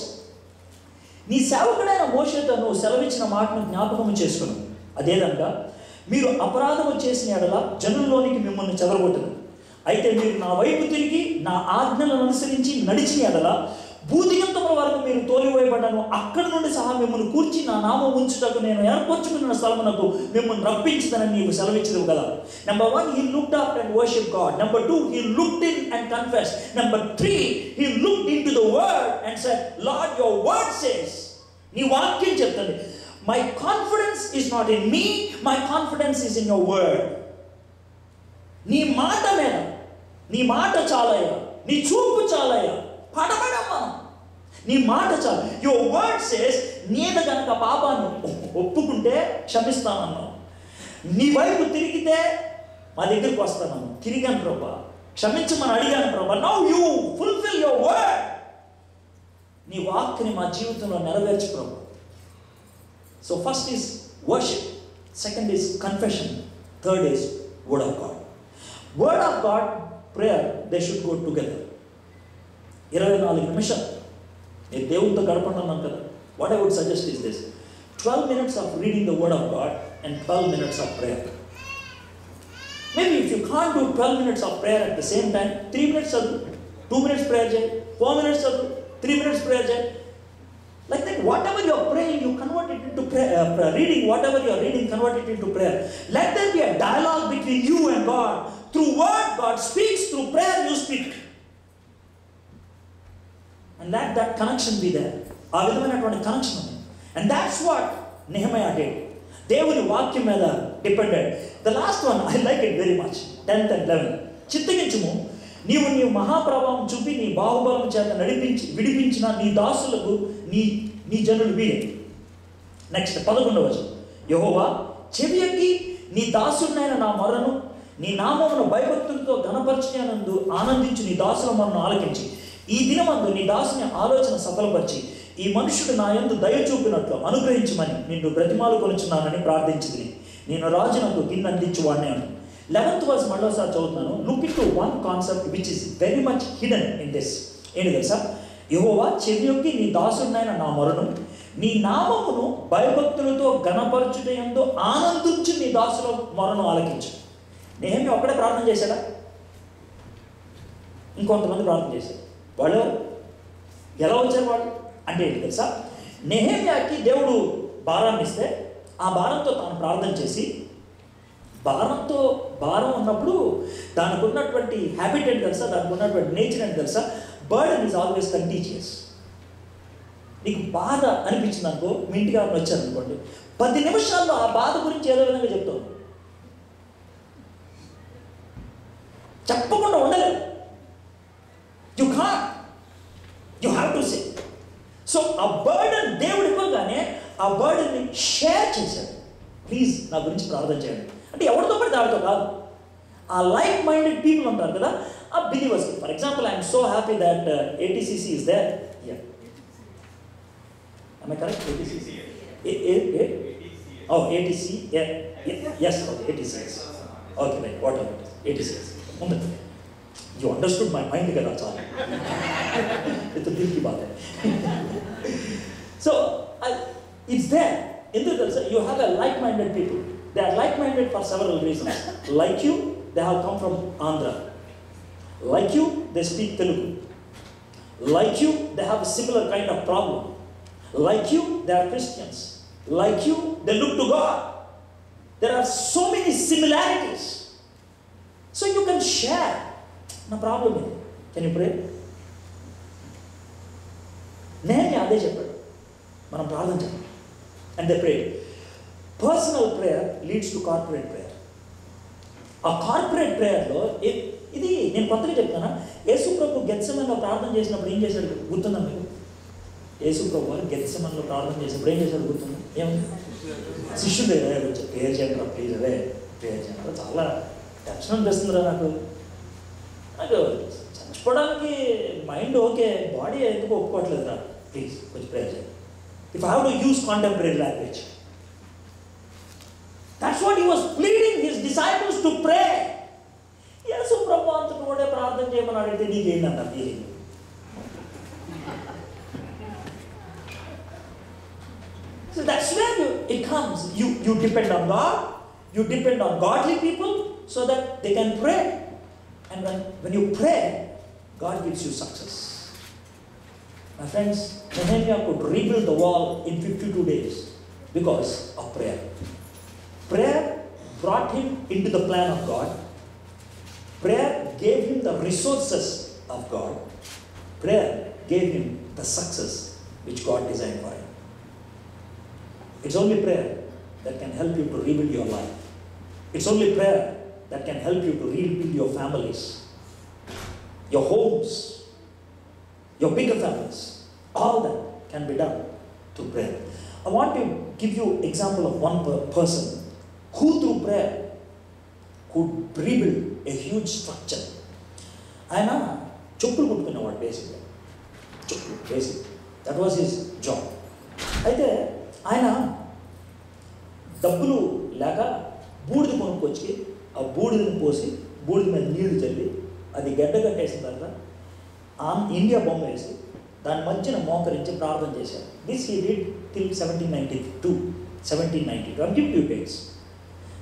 నీ సేవకుడైన మోషేతో నువ్వు సెలవిచ్చిన మాటను జ్ఞాపకము చేసుకున్నావు. అదేదంగా, మీరు అపరాధము చేసిన ఎడల జనుల్లోనికి మిమ్మల్ని చెదరగొట్టను. అయితే మీరు నా వైపు తిరిగి నా ఆజ్ఞలను అనుసరించి నడిచిన ఎడల భూదిగంతముల వరకు మీరు తోలివేయబడ్డాను. అక్కడి నుండి సహా మిమ్మల్ని కూర్చి నా నామం ఉంచుటకు నేను ఏర్పరచుకున్న స్థలమునకు మిమ్మల్ని రప్పించుతానని నీవు సెలవిచ్చదు కదా. Number 1, he looked up and worshiped God. Number 2, he looked in and confessed. Number 3, he looked into the word and said, Lord, your word says, నీ వాక్యం చెప్తుంది, my confidence is not in me, my confidence is in your word. నీ మాట మీద, నీ మాట చాలయ్యా, నీ చూపు చాలయ్యా, పడబడమ్మా, నీ మాట చాలు. యువర్ వర్డ్ సేస్ మీద కనుక పాపాన్ని ఒప్పుకుంటే క్షమిస్తానన్నావు. నీ వైపు తిరిగితే మా దగ్గరికి వస్తాను. తిరిగాను ప్రభా, క్షమించమని అడిగాను ప్రభా. Now you fulfil your word. నీ వాక్ని మా జీవితంలో నెరవేర్చు ప్రభా. So first is worship, second is confession, third is word of God. Word of God, prayer, they should go together. 24 నిమిషాలు నేను దేవునితో గడపంటున్నాను కదా. What I would suggest is this: 12 minutes of reading the word of God and 12 minutes of prayer. Maybe if you can't do 12 minutes of prayer at the same time, 3 minutes chadu, 2 minutes prayer jay, 4 minutes chadu, 3 minutes prayer jay. Like that, whatever you are praying, you convert it into prayer. Reading, whatever you are reading, convert it into prayer. Let there be a dialogue between you and God. Through word, God speaks. Through prayer, you speak. And let that connection be there. ఆ విధమైనటువంటి connection ఉంది. And that's what Nehemiah did. దేవుని వాక్యం మీద depended. The last one, I like it very much. 10th and 11. చిత్తగించుము, నీవు మహాప్రభావం చూపి నీ బాహుబలం చేత విడిపించిన నీ దాసులకు నీ జనులు వీరే. నెక్స్ట్ 11వ యెహోవా చెవియొగ్గి నీ దాసుడినైన నా మొరను నీ నామమును భయభక్తులతో ఘనపరచునందు ఆనందించి నీ దాసుల మొరను ఆలకించి ఈ దినమందు నీ దాసుని ఆలోచన సఫలపరిచి ఈ మనుషుడు నా యందు దయ చూపినట్లు అనుగ్రహించమని నిన్ను బ్రతిమాలు కొనుచున్నానని ప్రార్థించింది. నేను రాజునకు గిన్నె అందించువాడిని అని. 11th verse మరోసారి చదువుతున్నాను. Look in to one concept which is very much hidden in this. ఏంటి తెలుసా? యెహోవా చెవియొగ్గి నీ దాసుడినైన నా మొరను నీ నామమును భయభక్తులతో ఘనపరచుటయందు ఆనందించి నీ దాసుల మొరను ఆలకించు. నెహెమ్యా ఒక్కడే ప్రార్థన చేశాడా? ఇంకొంతమంది ప్రార్థన చేశారు. వాళ్ళు ఎలా వచ్చారు వాళ్ళు అంటే ఏంటి తెలుసా? నెహెమ్యాకి దేవుడు భారాన్ని ఇస్తే ఆ భారంతో తాను ప్రార్థన చేసి, భారం ఉన్నప్పుడు దానికి ఉన్నటువంటి హ్యాబిట్ ఏంటి తెలుసా? దానికి ఉన్నటువంటి నేచర్ ఏంటి తెలుసా? Burden is always contagious. నీకు బాధ అనిపించింది అనుకో, మీ ఇంటికి ఎవరైనా వచ్చారనుకోండి, 10 నిమిషాల్లో ఆ బాధ గురించి ఏదో విధంగా చెప్తావు. చెప్పకుండా ఉండలేదు. You can't, you have to say. So ఆ బర్డెన్ దేవుడు ఇవ్వగానే ఆ బర్డెన్ని షేర్ చేశాడు. ప్లీజ్ నా గురించి ప్రార్థన చేయండి అంటే ఎవరితో పడితే ఆడితో కాదు. ఆ లైక్ మైండెడ్ పీపుల్ ఉంటారు కదా, ఆ believers. For example, I'm so happy that ATCC is there. Yeah. Am I correct? ATCC. Oh, ATC. Yeah. Yes, okay, ATCS. Okay, right. Whatever it is. ATCS. You understood my mind కదా చాలా. It's a big baat hai. So, it's there. ఎందుకు తెలుసా? You have a like-minded people. They are like-minded for several reasons. Like you, they have come from Andhra. Like you, they speak Telugu. Like you, they have a similar kind of problem. Like you, they are Christians. Like you, they look to God. There are so many similarities. So you can share. No problem is. Can you pray? Nehemiah అదే చెప్పాడు, మనం ప్రార్థన చేయాలి. And they prayed. Personal prayer leads to corporate prayer. ఆ corporate ప్రేయర్లో ఇది నేను కొత్తగా చెప్తాను. యేసు ప్రభు గెత్సెమనీలో ప్రార్థన చేసినప్పుడు ఏం చేశాడు గుర్తుందా మీకు? యేసు ప్రభు వారు గెత్సెమనీలో ప్రార్థన చేసినప్పుడు ఏం చేశాడు గుర్తుందా? ఏముంది? శిష్యుడు వచ్చి ప్రేయర్ చేయండి ప్లీజ్, అదే ప్రేయర్ చేయండి. చాలా టెన్షన్ అనిపిస్తుందిరా నాకు చచ్చిపోవడానికి మైండ్ ఓకే, బాడీ ఎందుకు ఒప్పుకోవట్లేదురా, ప్లీజ్ కొంచెం ప్రేయర్ చేయండి. If I have to use contemporary language, that's what he was pleading his disciples to pray. Yesu Prabhu antu kode ప్రార్థన చేయమని అడిగితే నీకేందంట feeling? So that's where it comes. You depend on God, you depend on godly people so that they can pray. And when you pray, God gives you success. My friends, Nehemiah could rebuild the wall in 52 days because of prayer. Prayer brought him into the plan of God. Prayer gave him the resources of God. Prayer gave him the success which God designed for him. It's only prayer that can help you to rebuild your life. It's only prayer that can help you to rebuild your families, your homes, your bigger families. All that can be done through prayer. I want to give you example of one person who through prayer could rebuild a huge structure. ఆయన చెప్పులు కుట్టుకునేవాడు బేసిక్గా, చెప్పులు basic, that was his job. అయితే ఆయన డబ్బులు లేక బూడిద కొనుక్కొచ్చి ఆ బూడిదని పోసి బూడిద మీద నీళ్లు చల్లి అది గడ్డ కట్టేసిన తర్వాత ఇండియా బొమ్మ వేసి దాని మధ్యన మోకరించి ప్రార్థన చేశారు. This he did till 1792. I give you dates.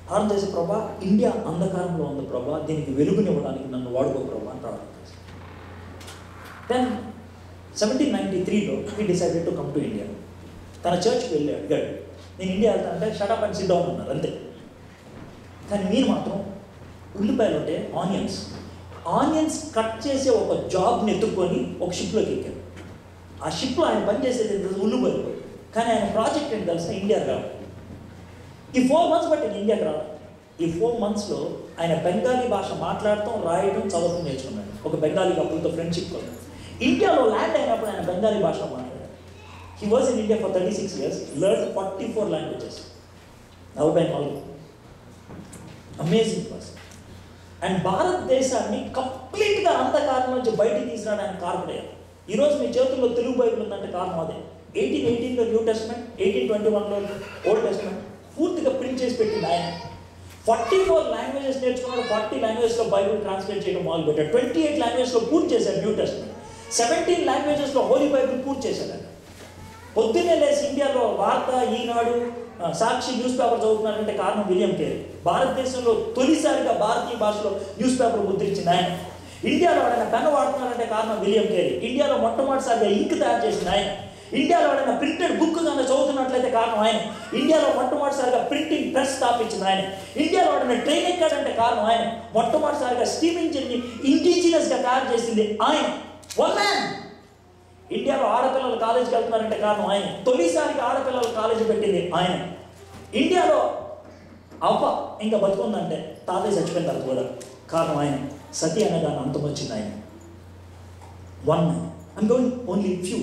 ప్రార్థన చేసే ప్రభా, ఇండియా అంధకారంలో ఉంది ప్రభా, దీనికి వెలుగునివ్వడానికి నన్ను వాడుకో ప్రభా అని ప్రార్థన చేశారు. దెన్ 1793లో he decided to come to India. తన చర్చ్కి వెళ్ళి అడిగాడు, నేను ఇండియా వెళ్తానంటే షటప్ అండ్ సిట్ డౌన్ అన్నారు అంతే. కానీ మీరు మాత్రం ఉల్లిపాయలు ఉంటే ఆనియన్స్ కట్ చేసే ఒక జాబ్ని ఎత్తుక్కొని ఒక షిప్లోకి ఎక్కారు. ఆ షిప్లో ఆయన పనిచేసేది ఉల్లిపాయలు. కానీ ఆయన ప్రాజెక్ట్ ఏంటి తెలిసిన, ఇండియాకి రావాలి. ఈ 4 months బట్టి నేను ఇండియాకి రావాలి. ఈ 4 monthsలో ఆయన బెంగాలీ భాష మాట్లాడటం, రాయడం, చదవటం నేర్చుకున్నాడు. ఒక బెంగాలీ కపుల్తో ఫ్రెండ్షిప్ కోసం ఇండియాలో ల్యాండ్ అయినప్పుడు ఆయన బెంగాలీ భాష మాట్లాడాడు. He was in India for 36 years, learn 44 languages. 44. Amazing person. And భారతదేశాన్ని కంప్లీట్గా అంధకారం నుంచి బయటికి తీసుకురావడానికి కారణమయ్యారు. ఈరోజు మీ చేతుల్లో తెలుగు బైబిల్ ఉందంటే కారణం అదే. 1818లో న్యూ టెస్ట్మెంట్, 1821లో ఓల్డ్ టెస్ట్మెంట్ పూర్తిగా ప్రింట్ చేసి పెట్టింది ఆయన. 44 languages నేర్చుకున్నాడు. 40 languagesలో బైబిల్ ట్రాన్స్లేట్ చేయడం మొదలుపెట్టాడు. 28 languagesలో పూర్తి చేశాడు న్యూ టెస్ట్మెంట్. 17 languagesలో హోలీ బైబిల్ పూర్తి చేశాడు. పొద్దున్నే లేసి ఇండియాలో వార్త, ఈనాడు, సాక్షి న్యూస్ పేపర్ చదువుతున్నారంటే కారణం విలియం కేరీ. భారతదేశంలో తొలిసారిగా భారతీయ భాషలో న్యూస్ పేపర్ ముద్రించింది ఆయన. ఇండియాలో వాడైనా పెన్ వాడుతున్నారంటే కారణం విలియం కేరీ. ఇండియాలో మొట్టమొదటిసారిగా ఇంక్ తయారు చేసింది ఆయన. ఇండియాలో వాడైనా ప్రింటెడ్ బుక్ కన్నా చదువుతున్నట్లయితే కారణం ఆయన. ఇండియాలో మొట్టమొదటిసారిగా ప్రింటింగ్ ప్రెస్ స్థాపించింది ఆయన. ఇండియాలో వాడైనా ట్రైన్ ఎక్కాడంటే కారణం ఆయన. మొట్టమొదటిసారిగా స్టీమ్ ఇంజిన్ని ఇండిజినస్గా తయారు చేసింది ఆయన. One man. ఇండియాలో ఆడపిల్లలు కాలేజీకి వెళ్తున్నారంటే కారణం ఆయన. తొలిసారిగా ఆడపిల్లలు కాలేజీ పెట్టింది ఆయన. ఇండియాలో అవ్వ ఇంకా బతుకుందంటే తాతయ్య చచ్చిపోయిన తర్వాత కూడా కారణం ఆయన. సతి అనగానే అంతం వచ్చింది ఆయన. One man. I'm going only few.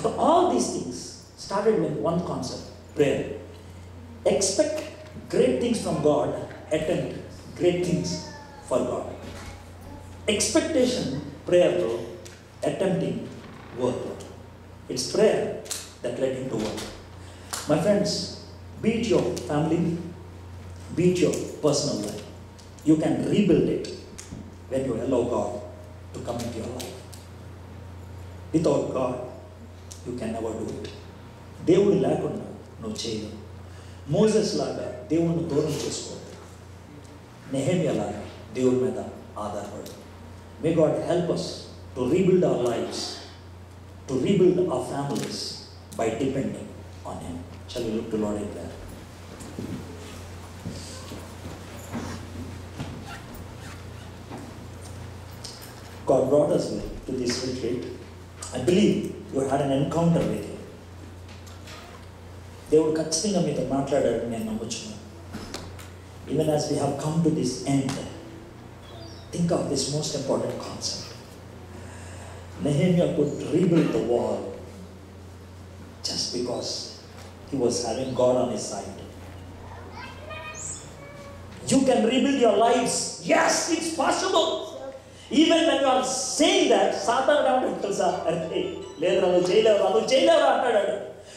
But all these things started with one concept, prayer. Expect great things from God, attempt great things for God. Expectation, prayer, attempting work. It's prayer that led him to work. My friends, be it your family, be it your personal life, you can rebuild it when you allow God to come into your life. Without God, you can never do it. దేవుడు లేకుండా నువ్వు చేయలేవు. Moses లాగా దేవుడిని దూరం చేసుకోవద్దు. నెహెమ్యా లాగా దేవుడి మీద ఆధారపడు. May God help us to rebuild our lives, to rebuild our families by depending on Him. Shall we look to Lord in prayer? God brought us to this retreat. I believe you had an encounter with Him. దేవుడు ఖచ్చితంగా మీతో మాట్లాడాడని నేను నమ్ముచున్నాను. Even as we have come to this end, think of this most important concept. Nehemiah could rebuild the wall just because he was having God on his side. You can rebuild your lives. Yes, it's possible. Even when you are saying that, Satan ఏమంటాడు తెలుసా? అరే లేదురా, నువ్వు చేయలేవురా అంటాడు.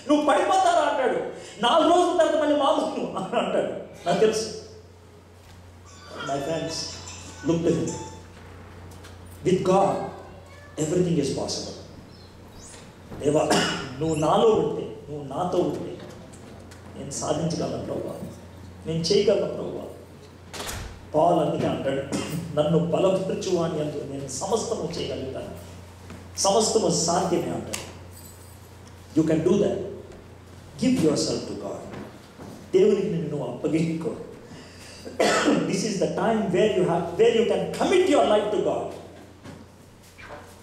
నువ్వు పడిపోతారా అంటాడు. 4 రోజుల తర్వాత మళ్ళీ మామూలు అని అంటాడు. నాకు తెలుసు. My friends, look to Him. With God, everything is possible. దేవా, నువ్వు నాలో ఉంటే, నువ్వు నాతో ఉంటే నేను సాధించగలను ప్రభువా, నేను చేయగలను ప్రభువా. పౌలు అందుకే అంటాడు, నన్ను బలపరచువాని అంటూ నేను సమస్తము చేయగలుగుతాను, సమస్తము సాధ్యమే అంటాడు. You can do that. Give yourself to God. దేవునికి నిన్ను అప్పగించుకో. This is the time where you can commit your life to God.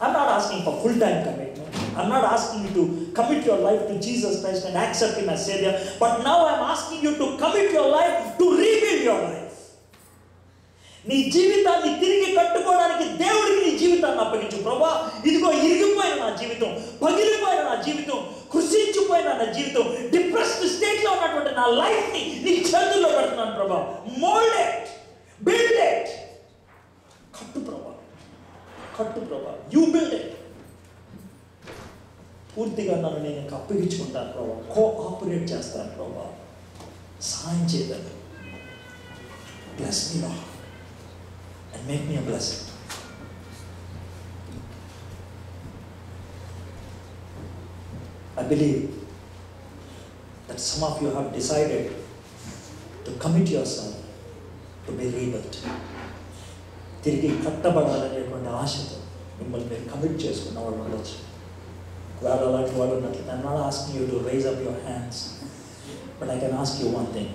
I'm not asking for full-time commitment. I'm not asking you to commit your life to Jesus Christ and accept Him as Savior. But now I'm asking you to commit your life to rebuild your life. నీ జీవితాన్ని తిరిగి కట్టుకోవడానికి దేవుడికి నీ జీవితాన్ని అప్పగించు. ప్రభువా, ఇదిగో ఇరిగిపోయిన నా జీవితం, పగిలిపోయిన నా జీవితం, కృషించు కృషించిపోయిన నా జీవితం, డిప్రెస్డ్ స్టేట్లో ఉన్నటువంటి నా లైఫ్ని నీ చేతుల్లో పెడుతున్నాను ప్రభా. Mould it, build it. కట్టు ప్రభా, కట్టు ప్రభా. You build it. పూర్తిగా నన్ను నేను అప్పగించుకుంటాను ప్రభా. కోఆపరేట్ చేస్తాను ప్రభా. సహాయం చేయదండి. Bless me, Lord, and make me a blessing. I believe that some of you have decided to commit yourself to be rebuilt. తిరిగి కట్టబడాలనేటువంటి ఆశతో మిమ్మల్ని మీరు కమిట్ చేసుకున్న వాళ్ళు ఉండొచ్చు. ఒకవేళ అలాంటి వాళ్ళు ఉన్నట్లు, I'm not asking you to raise up your hands, but I can ask you one thing.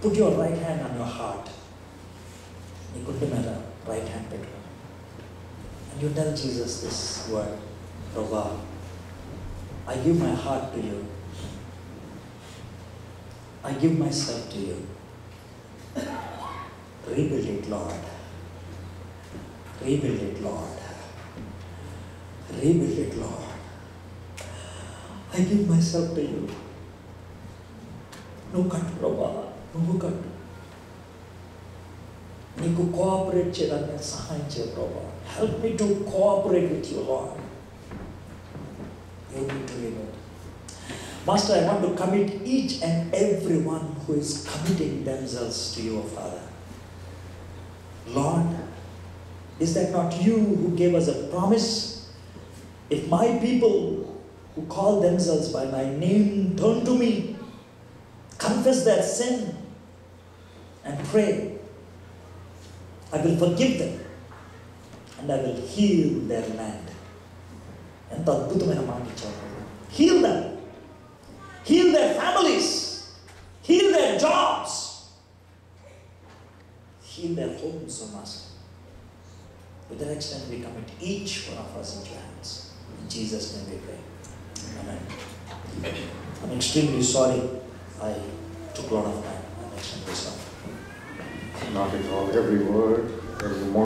Put your right hand on your heart. నీ గుండె మీద రైట్ హ్యాండ్ పెట్టుకో. And you tell Jesus this word, Prabhu, I give my heart to you. I give myself to you. Rebuild it, Lord. Rebuild it, Lord. Rebuild it, Lord. I give myself to you. నువ్వు కట్టు ప్రభా, నువ్వు కట్టు. నీకు cooperate చేయడానికి సహాయం చేయ ప్రభా. Help me to cooperate with you lord. Master, I want to commit each and every one who is committing themselves to you, Father. Lord, is that not you who gave us a promise? If my people who call themselves by my name turn to me, confess their sin and pray, I will forgive them and I will heal their land. ఎంత అద్భుతమైన మాట ఇచ్చారు. Heal them. Heal their families. Heal their jobs. Heal their homes, O Master. To that extent we commit each one of us into your hands. In Jesus' name we pray. Amen. I'm extremely sorry I took a lot of time. I'm extremely sorry. Not at all. Every word, every moment.